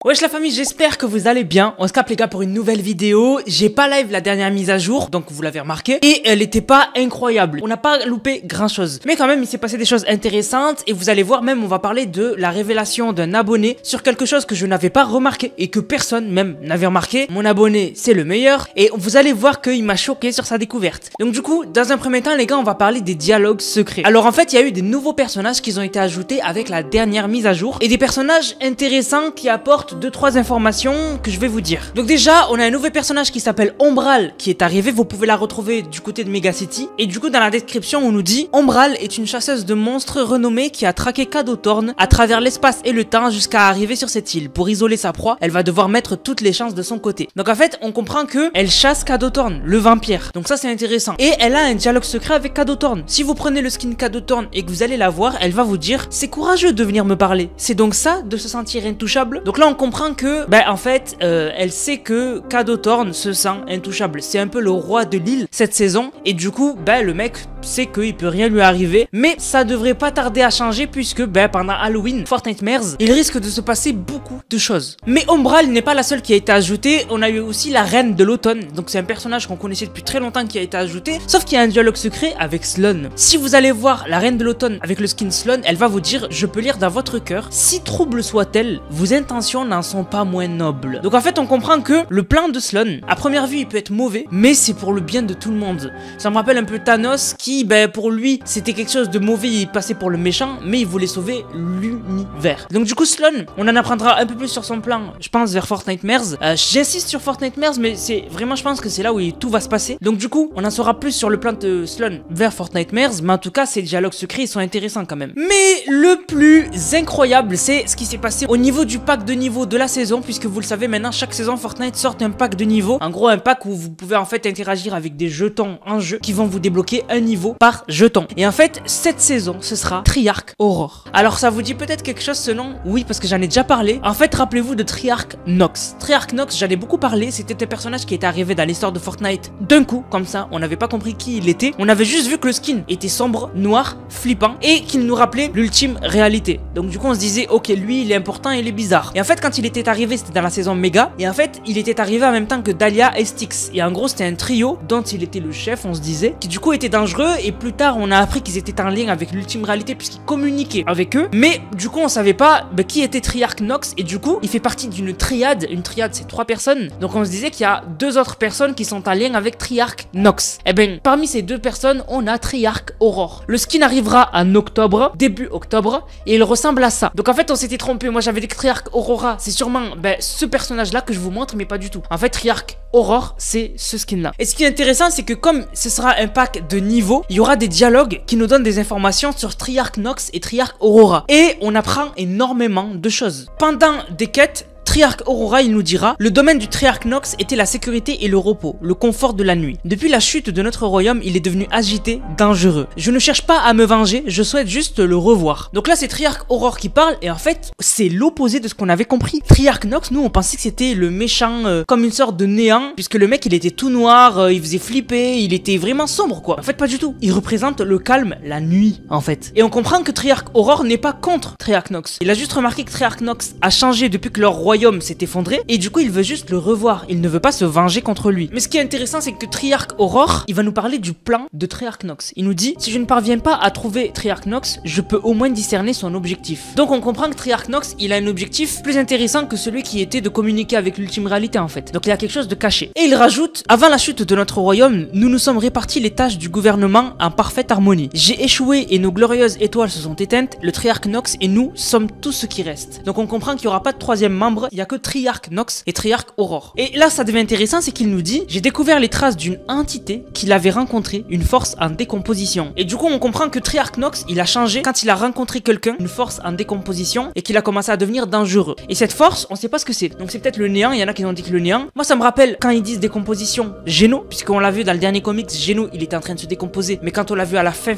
Wesh la famille, j'espère que vous allez bien. On se capte les gars pour une nouvelle vidéo. J'ai pas live la dernière mise à jour, donc vous l'avez remarqué. Et elle était pas incroyable. On n'a pas loupé grand chose. Mais quand même, il s'est passé des choses intéressantes. Et vous allez voir, même on va parler de la révélation d'un abonné sur quelque chose que je n'avais pas remarqué. Et que personne même n'avait remarqué. Mon abonné, c'est le meilleur. Et vous allez voir qu'il m'a choqué sur sa découverte. Donc du coup, dans un premier temps les gars, on va parler des dialogues secrets. Alors en fait, il y a eu des nouveaux personnages qui ont été ajoutés avec la dernière mise à jour. Et des personnages intéressants qui apportent 2-3 informations que je vais vous dire. Donc déjà, on a un nouveau personnage qui s'appelle Ombral qui est arrivé, vous pouvez la retrouver du côté de Mega City. Et du coup, dans la description, on nous dit Ombral est une chasseuse de monstres renommée qui a traqué Cadothorn à travers l'espace et le temps jusqu'à arriver sur cette île. Pour isoler sa proie, elle va devoir mettre toutes les chances de son côté. Donc en fait, on comprend que elle chasse Cadothorn, le vampire. Donc ça, c'est intéressant. Et elle a un dialogue secret avec Cadothorn. Si vous prenez le skin Cadothorn et que vous allez la voir, elle va vous dire c'est courageux de venir me parler. C'est donc ça de se sentir intouchable. Donc là, on comprend que, en fait, elle sait que Cadothorn se sent intouchable. C'est un peu le roi de l'île cette saison. Et du coup, le mec sait qu'il peut rien lui arriver. Mais ça devrait pas tarder à changer puisque, pendant Halloween, Fortnitemares, il risque de se passer beaucoup de choses. Mais Ombral n'est pas la seule qui a été ajoutée. On a eu aussi la reine de l'automne. Donc c'est un personnage qu'on connaissait depuis très longtemps qui a été ajouté. Sauf qu'il y a un dialogue secret avec Sloan. Si vous allez voir la reine de l'automne avec le skin Sloan, elle va vous dire: je peux lire dans votre cœur, si trouble soit-elle, vos intentions n'en sont pas moins nobles. Donc en fait, on comprend que le plan de Sloan, à première vue, il peut être mauvais, mais c'est pour le bien de tout le monde. Ça me rappelle un peu Thanos qui, pour lui, c'était quelque chose de mauvais, il passait pour le méchant, mais il voulait sauver l'univers. Donc du coup, Sloan, on en apprendra un peu plus sur son plan, je pense, vers Fortnitemares. J'insiste sur Fortnitemares, mais c'est vraiment, je pense que c'est là où tout va se passer. Donc du coup, on en saura plus sur le plan de Sloan vers Fortnitemares, mais en tout cas, ces dialogues secrets, ils sont intéressants quand même. Mais le plus incroyable, c'est ce qui s'est passé au niveau du pack de niveau de la saison, puisque vous le savez maintenant, chaque saison Fortnite sort un pack de niveau. En gros, un pack où vous pouvez en fait interagir avec des jetons en jeu qui vont vous débloquer un niveau par jeton. Et en fait, cette saison, ce sera Triarch Aurore. Alors ça vous dit peut-être quelque chose ce nom? Oui, parce que j'en ai déjà parlé. En fait, rappelez-vous de Triarch Nox. Triarch Nox, j'en ai beaucoup parlé. C'était un personnage qui était arrivé dans l'histoire de Fortnite d'un coup, comme ça. On n'avait pas compris qui il était. On avait juste vu que le skin était sombre, noir, flippant et qu'il nous rappelait l'ultime réalité. Donc du coup, on se disait, ok, lui, il est important, il est bizarre. Et en fait, quand il était arrivé, c'était dans la saison méga. Et en fait, il était arrivé en même temps que Dahlia et Styx. Et en gros, c'était un trio dont il était le chef, on se disait, qui du coup était dangereux. Et plus tard, on a appris qu'ils étaient en lien avec l'ultime réalité puisqu'ils communiquaient avec eux. Mais du coup, on savait pas qui était Triarch Nox. Et du coup, il fait partie d'une triade. Une triade, c'est 3 personnes. Donc on se disait qu'il y a 2 autres personnes qui sont en lien avec Triarch Nox. Et parmi ces 2 personnes, on a Triarch Aurore. Le skin arrivera en octobre, début octobre, et il ressemble à ça. Donc en fait, on s'était trompé. Moi, j'avais dit que Triarch Aurora, c'est sûrement ce personnage-là que je vous montre, mais pas du tout. En fait, Triarch Aurore, c'est ce skin-là. Et ce qui est intéressant, c'est que comme ce sera un pack de niveau, il y aura des dialogues qui nous donnent des informations sur Triarch Nox et Triarch Aurora. Et on apprend énormément de choses. Pendant des quêtes, Triarch Aurora, il nous dira: le domaine du Triarch Nox était la sécurité et le repos, le confort de la nuit. Depuis la chute de notre royaume, il est devenu agité, dangereux. Je ne cherche pas à me venger, je souhaite juste le revoir. Donc là, c'est Triarch Aurore qui parle, et en fait, c'est l'opposé de ce qu'on avait compris. Triarch Nox, nous, on pensait que c'était le méchant, comme une sorte de néant, puisque le mec, il était tout noir, il faisait flipper, il était vraiment sombre, quoi. En fait, pas du tout. Il représente le calme, la nuit, en fait. Et on comprend que Triarch Aurore n'est pas contre Triarch Nox. Il a juste remarqué que Triarch Nox a changé depuis que leur royaume s'est effondré et du coup il veut juste le revoir, il ne veut pas se venger contre lui. Mais ce qui est intéressant, c'est que Triarch Aurore, il va nous parler du plan de Triarch Nox. Il nous dit: si je ne parviens pas à trouver Triarch Nox, je peux au moins discerner son objectif. Donc on comprend que Triarch Nox, il a un objectif plus intéressant que celui qui était de communiquer avec l'ultime réalité en fait. Donc il y a quelque chose de caché. Et il rajoute: avant la chute de notre royaume, nous nous sommes répartis les tâches du gouvernement en parfaite harmonie. J'ai échoué et nos glorieuses étoiles se sont éteintes, le Triarch Nox et nous sommes tout ce qui reste. Donc on comprend qu'il n'y aura pas de 3e membre, il y a que Triarch Nox et Triarch Aurore. Et là, ça devient intéressant, c'est qu'il nous dit: j'ai découvert les traces d'une entité qu'il avait rencontrée, une force en décomposition. Et du coup, on comprend que Triarch Nox, il a changé quand il a rencontré quelqu'un, une force en décomposition, et qu'il a commencé à devenir dangereux. Et cette force, on sait pas ce que c'est. Donc c'est peut-être le néant, il y en a qui ont dit que le néant. Moi, ça me rappelle quand ils disent décomposition, Geno, puisqu'on l'a vu dans le dernier comics, Geno, il était en train de se décomposer, mais quand on l'a vu à la fin,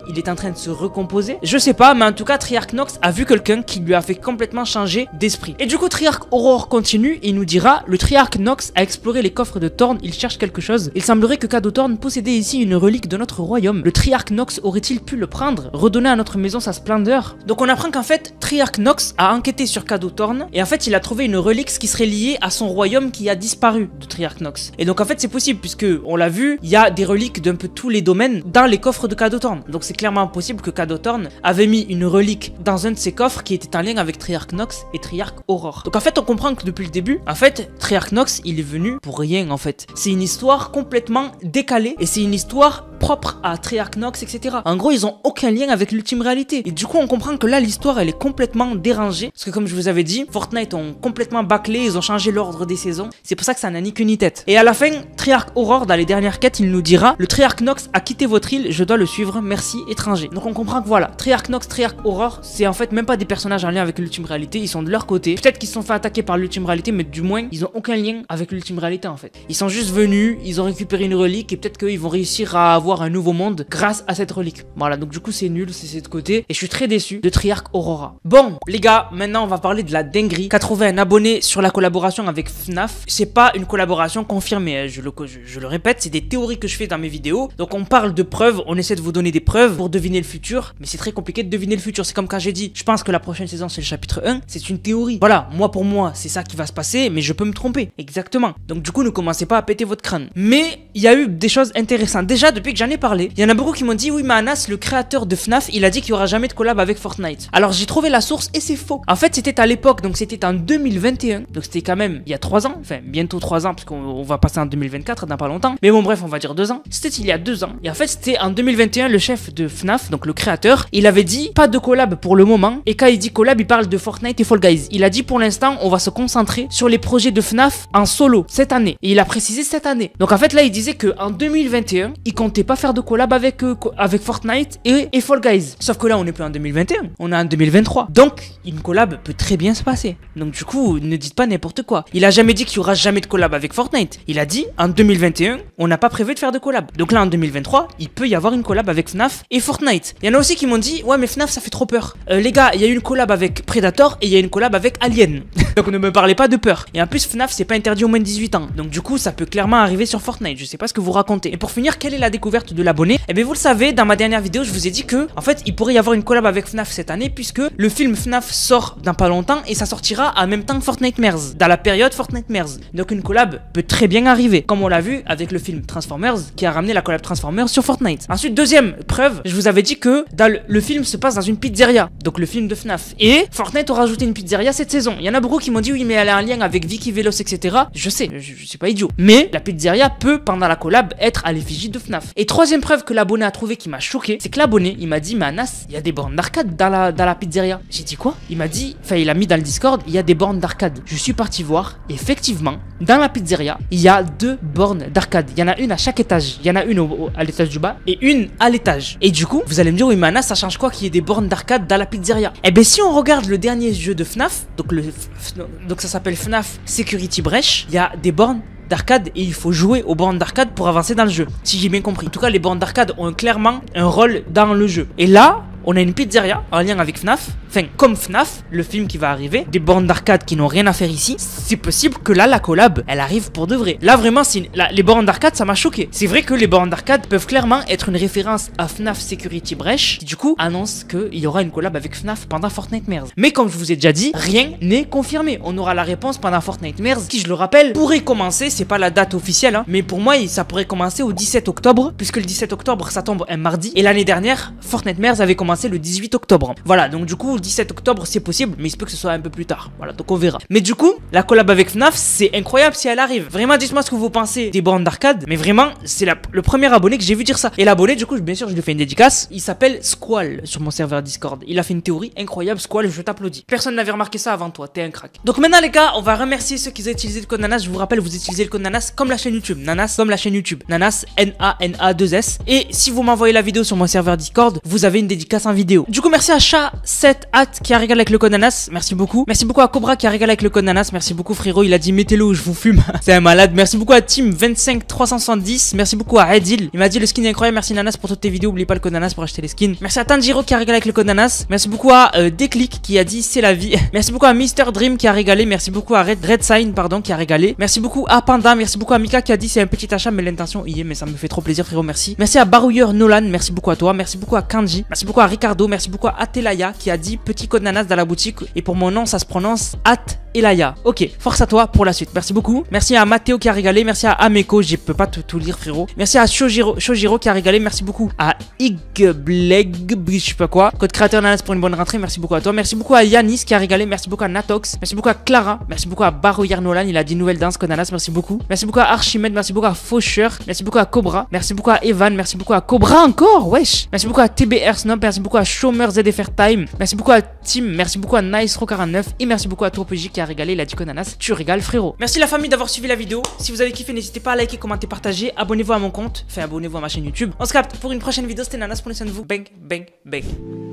il est en train de se recomposer. Je sais pas, mais en tout cas, Triarch Nox a vu quelqu'un qui lui a fait complètement changer d'esprit. Et du coup, Triarch Aurore continue et il nous dira: le Triarque Nox a exploré les coffres de Thorn, il cherche quelque chose. Il semblerait que Cadeau Thorn possédait ici une relique de notre royaume. Le Triarque Nox aurait-il pu le prendre, redonner à notre maison sa splendeur? Donc on apprend qu'en fait, Triarque Nox a enquêté sur Cadeau Thorn et en fait il a trouvé une relique qui serait liée à son royaume qui a disparu de Triarque Nox. Et donc en fait c'est possible puisque on l'a vu, il y a des reliques d'un peu tous les domaines dans les coffres de Cadeau Thorn. Donc c'est clairement possible que Cadeau Thorn avait mis une relique dans un de ses coffres qui était en lien avec Triarque Nox et Triarque Aurore. Donc en fait on comprend que depuis le début, en fait Triarque Nox il est venu pour rien en fait. C'est une histoire complètement décalée et c'est une histoire propre à Triarque Nox, etc. En gros, ils ont aucun lien avec l'ultime réalité. Et du coup, on comprend que là, l'histoire, elle est complètement dérangée. Parce que comme je vous avais dit, Fortnite ont complètement bâclé, ils ont changé l'ordre des saisons. C'est pour ça que ça n'a ni queue ni tête. Et à la fin, Triarque Aurore, dans les dernières quêtes, il nous dira: le Triarque Nox a quitté votre île, je dois le suivre, merci, étranger. Donc on comprend que voilà, Triarque Nox, Triarque Aurore, c'est en fait même pas des personnages en lien avec l'ultime réalité, ils sont de leur côté. Peut-être qu'ils se sont fait attaquer par l'ultime réalité, mais du moins, ils ont aucun lien avec l'ultime réalité en fait. Ils sont juste venus, ils ont récupéré une relique et peut-être qu'ils vont réussir à avoir un nouveau monde grâce à cette relique. Voilà, donc du coup c'est nul, c'est de côté. Et je suis très déçu de Triarque Aurora. Bon, les gars, maintenant on va parler de la dinguerie qu'a trouvé un abonné sur la collaboration avec FNAF. C'est pas une collaboration confirmée, hein. Je le répète, c'est des théories que je fais dans mes vidéos. Donc on parle de preuves, on essaie de vous donner des preuves pour deviner le futur. Mais c'est très compliqué de deviner le futur. C'est comme quand j'ai dit, je pense que la prochaine saison c'est le chapitre 1. C'est une théorie. Voilà, moi pour moi, c'est ça qui va se passer, mais je peux me tromper. Exactement. Donc du coup, ne commencez pas à péter votre crâne. Mais il y a eu des choses intéressantes. Déjà, depuis que j'en ai parlé, il y en a beaucoup qui m'ont dit: oui mais Anas, le créateur de FNAF, il a dit qu'il y aura jamais de collab avec Fortnite. Alors j'ai trouvé la source et c'est faux. En fait c'était à l'époque, donc c'était en 2021, donc c'était quand même il y a 3 ans, enfin bientôt 3 ans parce qu'on va passer en 2024 dans pas longtemps, mais bon bref on va dire 2 ans. C'était il y a 2 ans et en fait c'était en 2021, le chef de FNAF, donc le créateur, il avait dit pas de collab pour le moment, et quand il dit collab il parle de Fortnite et Fall Guys. Il a dit pour l'instant on va se concentrer sur les projets de FNAF en solo cette année, et il a précisé cette année. Donc en fait là il disait que en 2021 il comptait pas faire de collab avec Fortnite et Fall Guys. Sauf que là on n'est plus en 2021, on est en 2023. Donc une collab peut très bien se passer. Donc du coup ne dites pas n'importe quoi. Il a jamais dit qu'il y aura jamais de collab avec Fortnite. Il a dit en 2021 on n'a pas prévu de faire de collab. Donc là en 2023 il peut y avoir une collab avec FNAF et Fortnite. Il y en a aussi qui m'ont dit: ouais mais FNAF ça fait trop peur. Les gars, il y a eu une collab avec Predator et il y a une collab avec Alien. Donc ne me parlez pas de peur. Et en plus FNAF c'est pas interdit aux moins de 18 ans. Donc du coup ça peut clairement arriver sur Fortnite. Je sais pas ce que vous racontez. Et pour finir, quelle est la découverte de l'abonné? Eh bien vous le savez, dans ma dernière vidéo je vous ai dit que en fait il pourrait y avoir une collab avec FNAF cette année, puisque le film FNAF sort dans pas longtemps et ça sortira en même temps que Fortnite Mirrors, dans la période Fortnite Mirrors. Donc une collab peut très bien arriver, comme on l'a vu avec le film Transformers qui a ramené la collab Transformers sur Fortnite. Ensuite, deuxième preuve, je vous avais dit que dans le film se passe dans une pizzeria, donc le film de FNAF, et Fortnite aura rajouté une pizzeria cette saison. Il y en a beaucoup qui m'ont dit: oui mais elle a un lien avec Vicky Velos, etc. Je sais, je suis pas idiot, mais la pizzeria peut pendant la collab être à l'effigie de FNAF. Et troisième preuve que l'abonné a trouvé qui m'a choqué, c'est que l'abonné il m'a dit: mais Anas, il y a des bornes d'arcade dans la pizzeria. J'ai dit quoi? Il m'a dit, enfin il a mis dans le Discord, il y a des bornes d'arcade. Je suis parti voir, effectivement dans la pizzeria il y a 2 bornes d'arcade. Il y en a une à chaque étage, il y en a une à l'étage du bas et une à l'étage. Et du coup vous allez me dire: oui mais Anas, ça change quoi qu'il y ait des bornes d'arcade dans la pizzeria? Eh ben si on regarde le dernier jeu de FNAF, donc ça s'appelle FNAF Security Breach, il y a des bornes d'arcade et il faut jouer aux bornes d'arcade pour avancer dans le jeu, si j'ai bien compris. En tout cas les bornes d'arcade ont clairement un rôle dans le jeu. Et là on a une pizzeria en lien avec FNAF, enfin comme FNAF, le film qui va arriver, des bornes d'arcade qui n'ont rien à faire ici. C'est possible que là la collab elle arrive pour de vrai. Là vraiment les bornes d'arcade ça m'a choqué. C'est vrai que les bornes d'arcade peuvent clairement être une référence à FNAF Security Breach, qui du coup annonce qu'il y aura une collab avec FNAF pendant Fortnite Mirrors. Mais comme je vous ai déjà dit, rien n'est confirmé. On aura la réponse pendant Fortnite Mirrors, qui je le rappelle pourrait commencer, c'est pas la date officielle hein, mais pour moi ça pourrait commencer au 17 octobre, puisque le 17 octobre ça tombe un mardi, et l'année dernière Fortnite Mirrors avait commencé le 18 octobre. Voilà, donc du coup le 17 octobre c'est possible, mais il se peut que ce soit un peu plus tard. Voilà, donc on verra. Mais du coup, la collab avec FNAF, c'est incroyable si elle arrive. Vraiment, dites-moi ce que vous pensez des bornes d'arcade, mais vraiment, c'est le premier abonné que j'ai vu dire ça. Et l'abonné, du coup, bien sûr, je lui fais une dédicace. Il s'appelle Squall sur mon serveur Discord. Il a fait une théorie incroyable. Squall, je t'applaudis. Personne n'avait remarqué ça avant toi, t'es un crack. Donc maintenant les gars, on va remercier ceux qui ont utilisé le code Nanas. Je vous rappelle, vous utilisez le code Nanas comme la chaîne YouTube. Nanas comme la chaîne YouTube. Nanas, N-A-N-A-2-S. Et si vous m'envoyez la vidéo sur mon serveur Discord, vous avez une dédicace en vidéo. Du coup, merci à Chat7 Hâte qui a régalé avec le code Nanas, merci beaucoup. Merci beaucoup à Cobra qui a régalé avec le code Nanas, merci beaucoup frérot, il a dit mettez-le ou je vous fume. C'est un malade. Merci beaucoup à Team 25370, merci beaucoup à Edil, il m'a dit le skin est incroyable, merci Nanas pour toutes tes vidéos, oublie pas le code Nanas pour acheter les skins. Merci à Tanjiro qui a régalé avec le code Nanas, merci beaucoup à Déclic qui a dit c'est la vie. Merci beaucoup à Mister Dream qui a régalé, merci beaucoup à Red Sign pardon qui a régalé. Merci beaucoup à Panda, merci beaucoup à Mika qui a dit c'est un petit achat mais l'intention y est, mais ça me fait trop plaisir frérot, merci. Merci à Barouilleur Nolan, merci beaucoup à toi, merci beaucoup à Kanji, merci beaucoup à Ricardo, merci beaucoup à Atelaya qui a dit petit code Nanas dans la boutique et pour mon nom ça se prononce Elaya. Ok, force à toi pour la suite. Merci beaucoup. Merci à Mathéo qui a régalé. Merci à Ameko. Je peux pas tout lire, frérot. Merci à Shojiro qui a régalé. Merci beaucoup à Igbleg, je sais pas quoi. Code créateur Nanas pour une bonne rentrée. Merci beaucoup à toi. Merci beaucoup à Yanis qui a régalé. Merci beaucoup à Natox. Merci beaucoup à Clara. Merci beaucoup à Barouillard Nolan. Il a dit nouvelle danse code Nanas. Merci beaucoup. Merci beaucoup à Archimède. Merci beaucoup à Faucheur. Merci beaucoup à Cobra. Merci beaucoup à Evan. Merci beaucoup à Cobra encore. Wesh. Merci beaucoup à TBR Snob. Merci beaucoup à Chômeur ZFR Time. Merci beaucoup à Tim. Merci beaucoup à NiceRo49. Et merci beaucoup à TopoJ qui a régalé. Il a dit code Nanas. Tu régales frérot. Merci la famille d'avoir suivi la vidéo. Si vous avez kiffé, n'hésitez pas à liker, commenter, partager. Abonnez-vous à mon compte. Enfin, abonnez-vous à ma chaîne YouTube. On se capte pour une prochaine vidéo. C'était Nanas. Prenez soin de vous. Bang, bang, bang.